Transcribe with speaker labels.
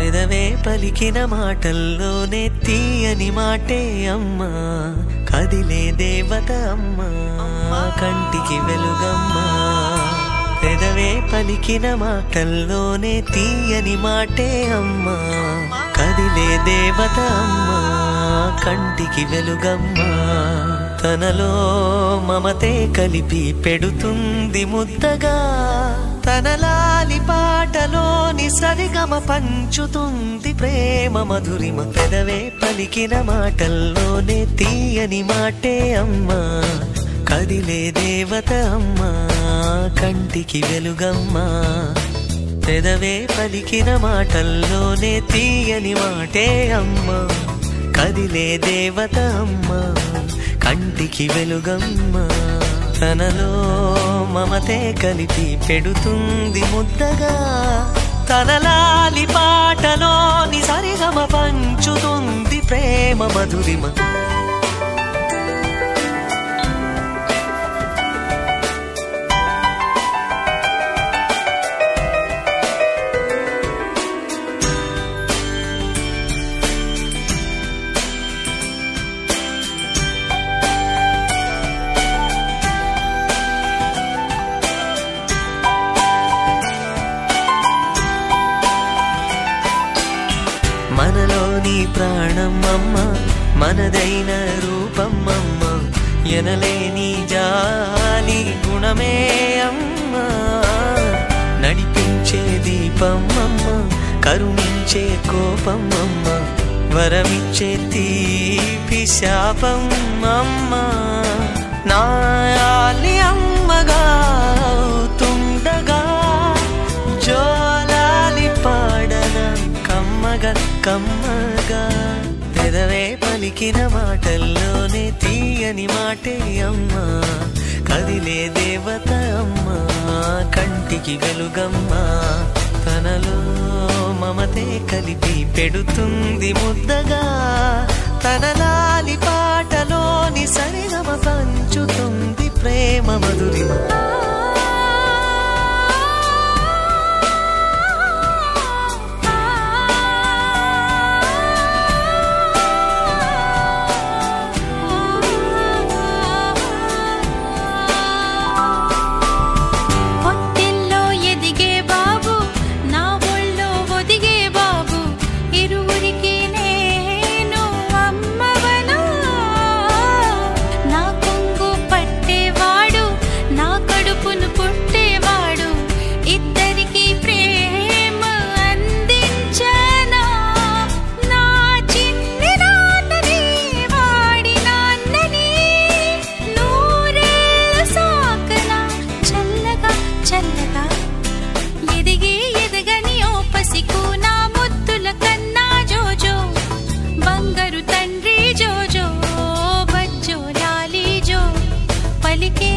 Speaker 1: పెదవే పలికిన మాటల్లోనే తీయని మాటే అమ్మా, కదిలే దేవత అమ్మా, కంటికి వెలుగమ్మా. పెదవే పలికిన మాటల్లోనే తీయని మాటే అమ్మా, కదిలే దేవత అమ్మా, కంటికి వెలుగమ్మా. తనలో మమతే కలిపి పెడుతుంది ముద్దగా, తన లాలి పాటలోని సరిగమ పంచుతుంది ప్రేమ మధురిమ. పెదవే పలికిన మాటల్లోనే తీయని మాటే అమ్మా, కదిలే దేవత అమ్మా, కంటికి వెలుగమ్మా. పెదవే పలికిన మాటల్లోనే తీయని మాటే అమ్మా, కదిలే దేవత అమ్మా, కంటికి వెలుగమ్మా. తనలో మమతే కలిపి పెడుతుంది ముద్దగా, తన లాలి పాటలోని సరిగమ పంచుతుంది ప్రేమ మధురిమ. మనలోని ప్రాణం అమ్మ, మనదైన రూపం అమ్మ, ఎనలేని జాలి గుణమే అమ్మ. నడిపించే దీపం అమ్మ, కరుణించే కోపం అమ్మ, వరమిచ్చే తీపి శాపం అమ్మ. నాయాలి అమ్మగా అవుతుండగా, జోలాలి పాడన కమ్మగా కమ్మగా. పెదవే పలికిన మాటల్లోనే తీయని మాటే అమ్మా, కదిలే దేవత అమ్మా, కంటికి వెలుగమ్మా. తనలో మమతే కలిపి పెడుతుంది ముద్దగా, తన లాలి పాటలోని సరిగమ పంచుతుంది ప్రేమ మధురిమ.
Speaker 2: తండ్రి జోజో బజ్జో లాలి జో పలికే